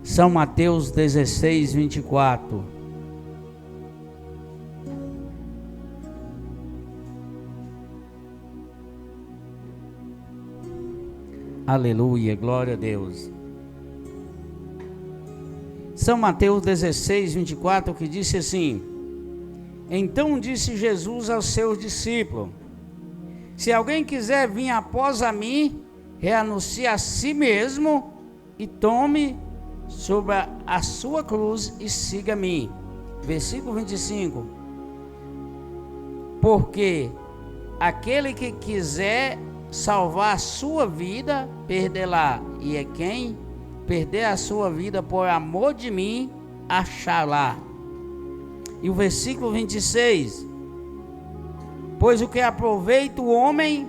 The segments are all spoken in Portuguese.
São Mateus 16, 24. Aleluia, glória a Deus. São Mateus 16, 24, que disse assim: Então disse Jesus aos seus discípulos: Se alguém quiser vir após a mim, renuncie a si mesmo e tome sobre a sua cruz e siga-me. Versículo 25. Porque aquele que quiser salvar a sua vida, perdê-la, e é quem perder a sua vida por amor de mim, achará. E o versículo 26. Pois o que aproveita o homem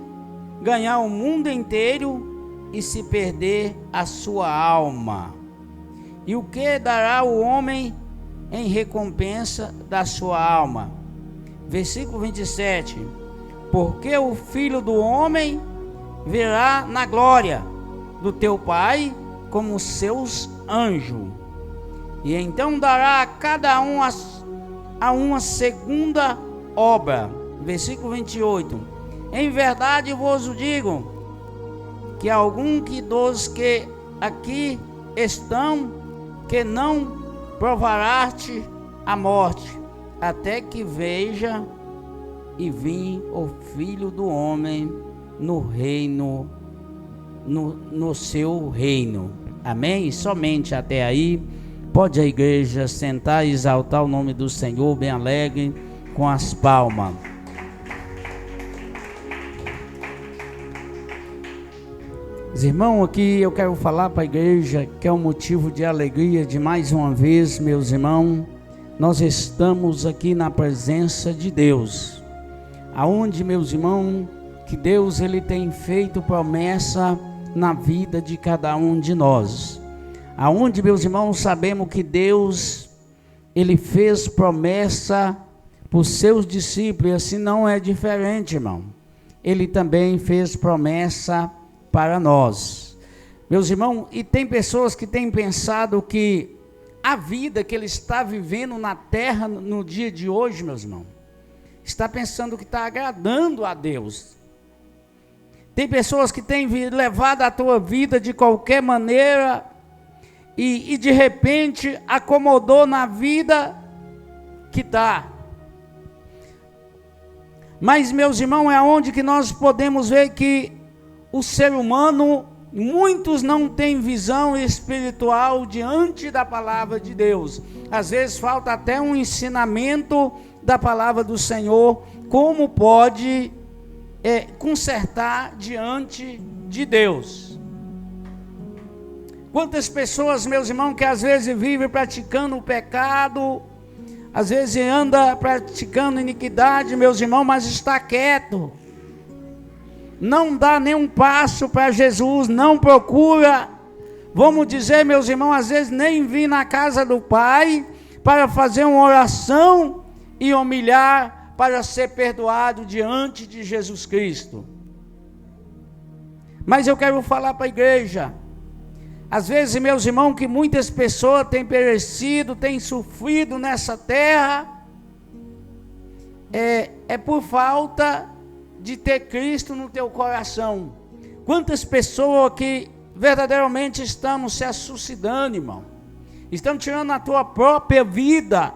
ganhar o mundo inteiro e se perder a sua alma? E o que dará o homem em recompensa da sua alma? Versículo 27. Porque o Filho do Homem virá na glória do teu Pai como seus anjos, e então dará a cada um a uma segunda obra. Versículo 28. Em verdade vos digo que algum que dos que aqui estão, que não provará-te a morte, até que veja e vim o Filho do Homem no reino, no seu reino. Amém? Somente até aí. Pode a igreja sentar e exaltar o nome do Senhor bem alegre com as palmas. Os irmãos, aqui eu quero falar para a igreja que é um motivo de alegria de mais uma vez, meus irmãos, nós estamos aqui na presença de Deus, aonde, meus irmãos, que Deus ele tem feito promessa na vida de cada um de nós, aonde, meus irmãos, sabemos que Deus ele fez promessa para os seus discípulos, e assim não é diferente, irmão. Ele também fez promessa para nós, meus irmãos. E tem pessoas que têm pensado que a vida que ele está vivendo na terra no dia de hoje, meus irmãos, está pensando que está agradando a Deus. Tem pessoas que têm levado a tua vida de qualquer maneira e de repente acomodou na vida que está. Mas, meus irmãos, é onde que nós podemos ver que o ser humano, muitos não têm visão espiritual diante da palavra de Deus. Às vezes falta até um ensinamento da palavra do Senhor, como pode consertar diante de Deus. Quantas pessoas, meus irmãos, que às vezes vivem praticando o pecado, às vezes anda praticando iniquidade, meus irmãos, mas está quieto, não dá nenhum passo para Jesus, não procura, vamos dizer, meus irmãos, às vezes nem vir na casa do Pai para fazer uma oração e humilhar para ser perdoado diante de Jesus Cristo. Mas eu quero falar para a igreja, às vezes, meus irmãos, que muitas pessoas têm perecido, têm sofrido nessa terra, é por falta de ter Cristo no teu coração. Quantas pessoas que verdadeiramente estamos se suicidando, irmão, estão tirando a tua própria vida.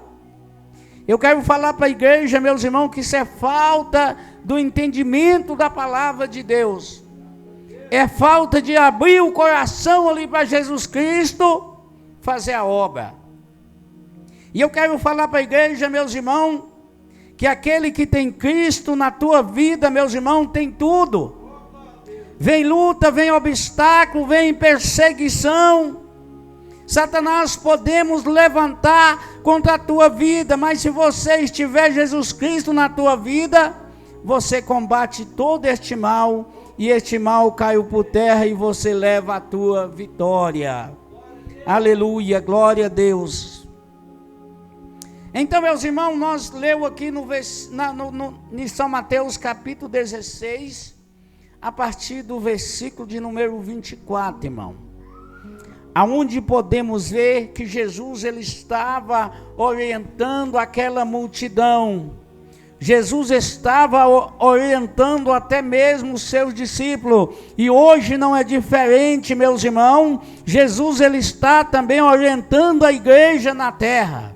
Eu quero falar para a igreja, meus irmãos, que isso é falta do entendimento da palavra de Deus, é falta de abrir o coração ali para Jesus Cristo fazer a obra. E eu quero falar para a igreja, meus irmãos, que aquele que tem Cristo na tua vida, meus irmãos, tem tudo. Vem luta, vem obstáculo, vem perseguição. Satanás podemos levantar contra a tua vida, mas se você estiver Jesus Cristo na tua vida, você combate todo este mal, e este mal caiu por terra e você leva a tua vitória. Aleluia, glória a Deus. Então, meus irmãos, nós lemos aqui em São Mateus capítulo 16, a partir do versículo de número 24, irmão. aonde podemos ver que Jesus ele estava orientando aquela multidão. Jesus estava orientando até mesmo os seus discípulos, e hoje não é diferente, meus irmãos. Jesus ele está também orientando a igreja na terra,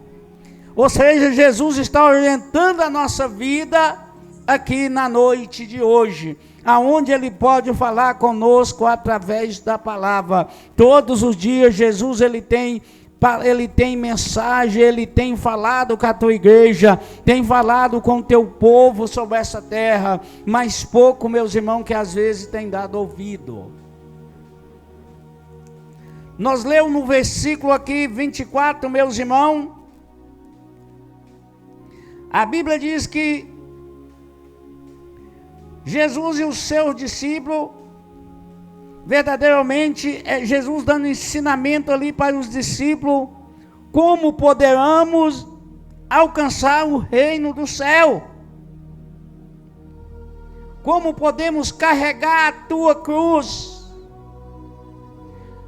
ou seja, Jesus está orientando a nossa vida aqui na noite de hoje, aonde ele pode falar conosco através da palavra. Todos os dias Jesus ele tem mensagem, ele tem falado com a tua igreja, tem falado com o teu povo sobre essa terra, mas pouco, meus irmãos, que às vezes tem dado ouvido. Nós lemos no versículo aqui 24, meus irmãos, a Bíblia diz que Jesus e os seus discípulos, verdadeiramente, Jesus dando ensinamento ali para os discípulos, como poderemos alcançar o reino do céu, como podemos carregar a tua cruz.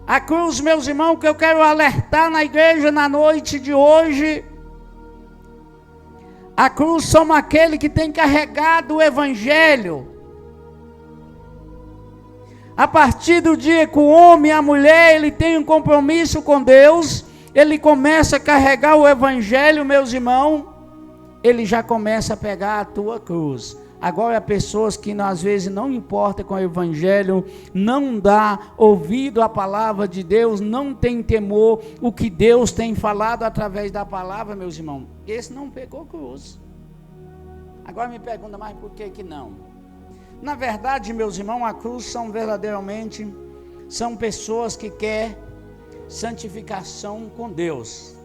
A cruz, meus irmãos, que eu quero alertar na igreja na noite de hoje, a cruz somos aquele que tem carregado o evangelho. A partir do dia que o homem e a mulher ele tem um compromisso com Deus, ele começa a carregar o evangelho, meus irmãos, ele já começa a pegar a tua cruz. Agora, pessoas que às vezes não importam com o evangelho, não dá ouvido à palavra de Deus, não tem temor o que Deus tem falado através da palavra, meus irmãos, esse não pegou cruz. Agora me pergunta, mas por que não? Na verdade, meus irmãos, a cruz são pessoas que querem santificação com Deus,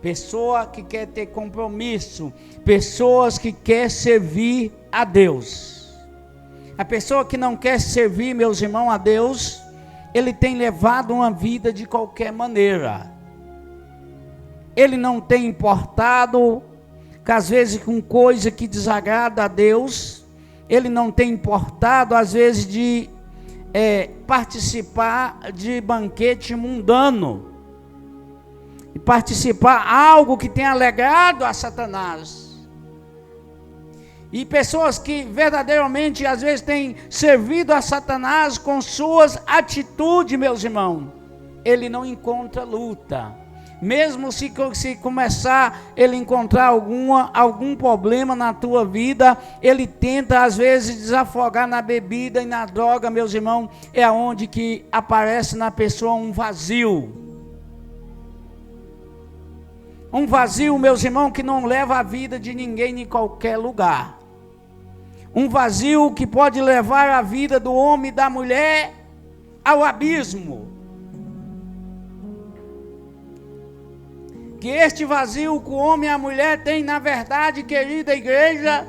pessoa que quer ter compromisso, pessoas que quer servir a Deus. A pessoa que não quer servir, meus irmãos, a Deus, ele tem levado uma vida de qualquer maneira. Ele não tem importado, que às vezes com coisa que desagrada a Deus. Ele não tem importado, às vezes, de participar de banquete mundano, e participar algo que tem alegrado a Satanás. E pessoas que verdadeiramente, às vezes, têm servido a Satanás com suas atitudes, meus irmãos, ele não encontra luta. Mesmo se começar ele encontrar algum problema na tua vida, ele tenta às vezes desafogar na bebida e na droga, meus irmãos, é onde que aparece na pessoa um vazio. Um vazio, meus irmãos, que não leva a vida de ninguém em qualquer lugar. Um vazio que pode levar a vida do homem e da mulher ao abismo. Que este vazio que o homem e a mulher têm, na verdade, querida igreja,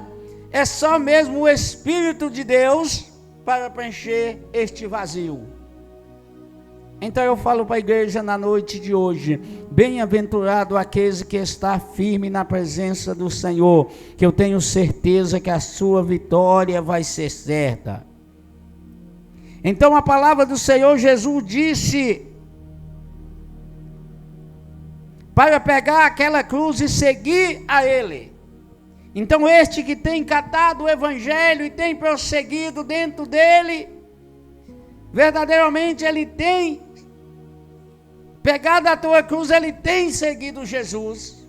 é só mesmo o Espírito de Deus para preencher este vazio. Então eu falo para a igreja na noite de hoje: bem-aventurado aquele que está firme na presença do Senhor, que eu tenho certeza que a sua vitória vai ser certa. Então a palavra do Senhor Jesus disse para pegar aquela cruz e seguir a Ele. Então este que tem catado o Evangelho e tem prosseguido dentro dele, verdadeiramente ele tem pegado a tua cruz, ele tem seguido Jesus.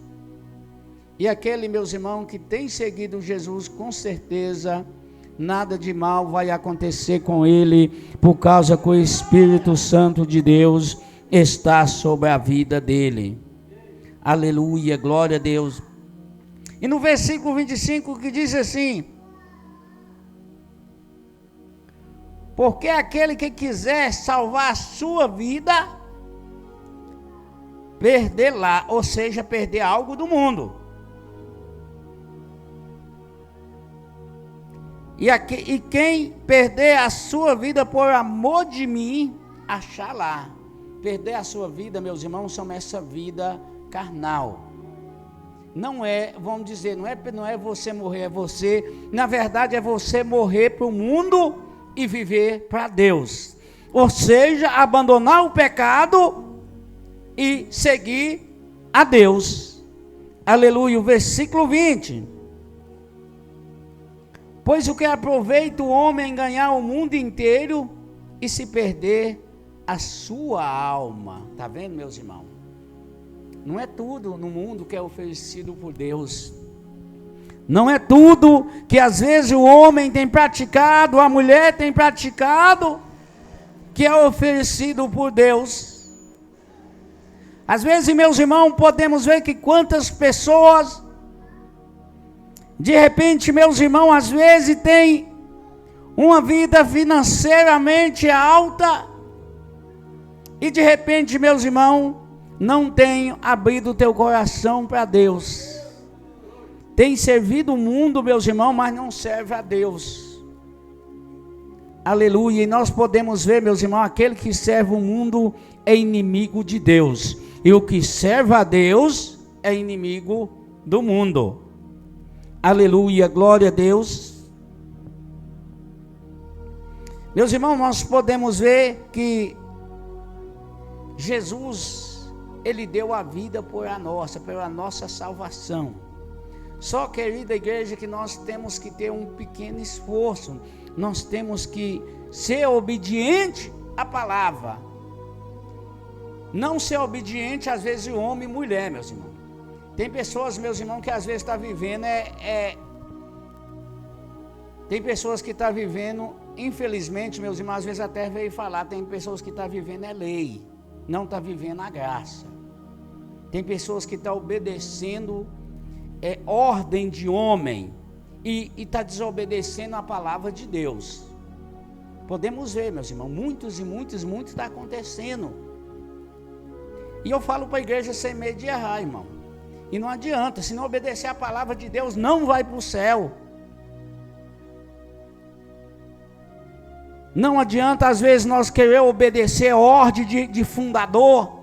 E aquele, meus irmãos, que tem seguido Jesus, com certeza nada de mal vai acontecer com ele, por causa que o Espírito Santo de Deus está sobre a vida dele. Aleluia, glória a Deus. E no versículo 25 que diz assim: porque aquele que quiser salvar a sua vida, perdê-la, ou seja, perder algo do mundo. E quem perder a sua vida por amor de mim, achará. Perder a sua vida, meus irmãos, são essa vida carnal. Não é, vamos dizer, não é você morrer, é você, na verdade é você morrer para o mundo e viver para Deus. Ou seja, abandonar o pecado e seguir a Deus. Aleluia. O versículo 20. Pois o que aproveita o homem ganhar o mundo inteiro e se perder a sua alma. Está vendo, meus irmãos? Não é tudo no mundo que é oferecido por Deus. Não é tudo que às vezes o homem tem praticado, a mulher tem praticado, que é oferecido por Deus. Às vezes, meus irmãos, podemos ver que quantas pessoas, de repente, meus irmãos, às vezes têm uma vida financeiramente alta, e de repente, meus irmãos, não tem abrido o teu coração para Deus. Tem servido o mundo, meus irmãos, mas não serve a Deus. Aleluia. E nós podemos ver, meus irmãos, aquele que serve o mundo é inimigo de Deus. E o que serve a Deus é inimigo do mundo. Aleluia, glória a Deus. Meus irmãos, nós podemos ver que Jesus, Ele deu a vida pela nossa salvação. Só, querida igreja, que nós temos que ter um pequeno esforço. Nós temos que ser obediente à palavra. Não ser obediente, às vezes, o homem e mulher, meus irmãos. Tem pessoas, meus irmãos, que às vezes estão vivendo, tem pessoas que estão vivendo, infelizmente, meus irmãos, às vezes até veio falar, tem pessoas que estão vivendo lei, não estão vivendo a graça. Tem pessoas que estão obedecendo ordem de homem e está desobedecendo a palavra de Deus. Podemos ver, meus irmãos, muitos está acontecendo. E eu falo para a igreja sem medo de errar, irmão. E não adianta, se não obedecer a palavra de Deus, não vai para o céu. Não adianta, às vezes, nós querer obedecer ordem de fundador,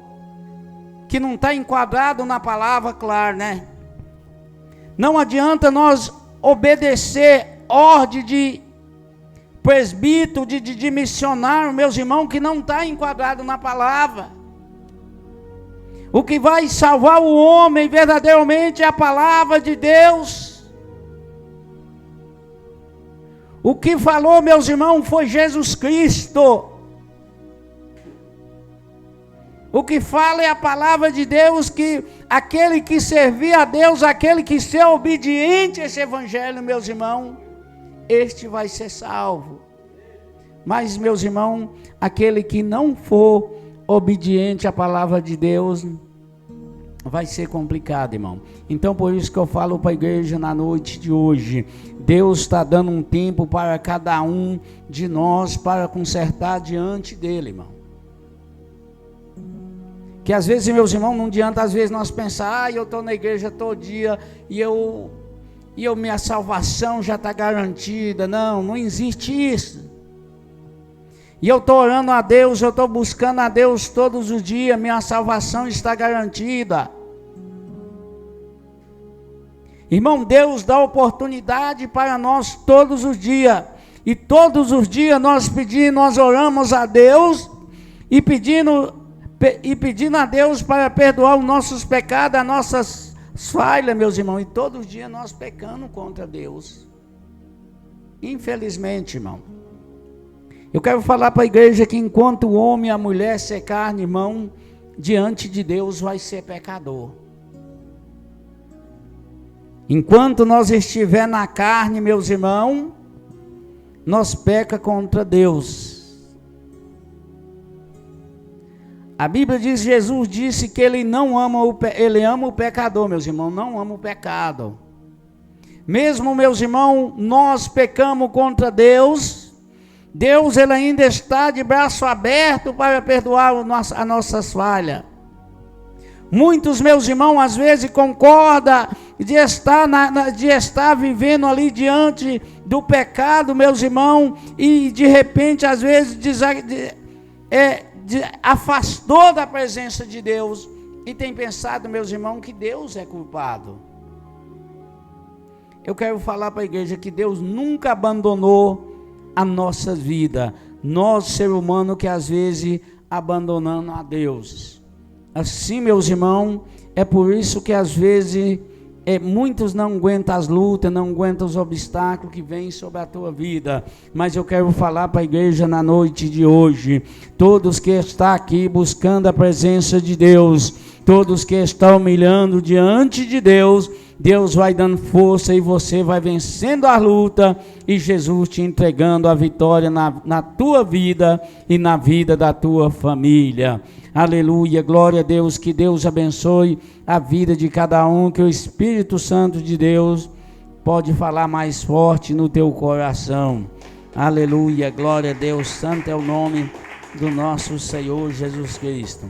que não está enquadrado na palavra, claro, né? Não adianta nós obedecer ordem de presbítero, de missionário, meus irmãos, que não está enquadrado na palavra. O que vai salvar o homem verdadeiramente é a palavra de Deus. O que falou, meus irmãos, foi Jesus Cristo. O que fala é a palavra de Deus, que aquele que servir a Deus, aquele que ser obediente a esse evangelho, meus irmãos, este vai ser salvo. Mas, meus irmãos, aquele que não for obediente à palavra de Deus, vai ser complicado, irmão. Então, por isso que eu falo para a igreja na noite de hoje, Deus está dando um tempo para cada um de nós, para consertar diante dele, irmão. Que às vezes, meus irmãos, não adianta às vezes nós pensar, eu estou na igreja todo dia e minha salvação já está garantida. Não existe isso. E eu estou orando a Deus, eu estou buscando a Deus todos os dias, minha salvação está garantida. Irmão, Deus dá oportunidade para nós todos os dias. E todos os dias nós oramos a Deus e pedindo a Deus para perdoar os nossos pecados, as nossas falhas, meus irmãos. E todos os dias nós pecamos contra Deus. Infelizmente, irmão. Eu quero falar para a igreja que enquanto o homem e a mulher ser carne, irmão, diante de Deus vai ser pecador. Enquanto nós estiver na carne, meus irmãos, nós peca contra Deus. A Bíblia diz, Jesus disse que ele ama o pecador, meus irmãos, não ama o pecado. Mesmo, meus irmãos, nós pecamos contra Deus, Deus ele ainda está de braço aberto para perdoar as nossas falhas. Muitos, meus irmãos, às vezes concordam de estar vivendo ali diante do pecado, meus irmãos, e de repente, às vezes, afastou da presença de Deus e tem pensado, meus irmãos, que Deus é culpado. Eu quero falar para a igreja que Deus nunca abandonou a nossa vida. Nós, ser humano, que às vezes abandonamos a Deus. Assim, meus irmãos, é por isso que às vezes muitos não aguentam as lutas, não aguentam os obstáculos que vêm sobre a tua vida. Mas eu quero falar para a igreja na noite de hoje, todos que estão aqui buscando a presença de Deus, todos que estão humilhando diante de Deus, Deus vai dando força e você vai vencendo a luta e Jesus te entregando a vitória na tua vida e na vida da tua família. Aleluia, glória a Deus, que Deus abençoe a vida de cada um, que o Espírito Santo de Deus pode falar mais forte no teu coração. Aleluia, glória a Deus, santo é o nome do nosso Senhor Jesus Cristo.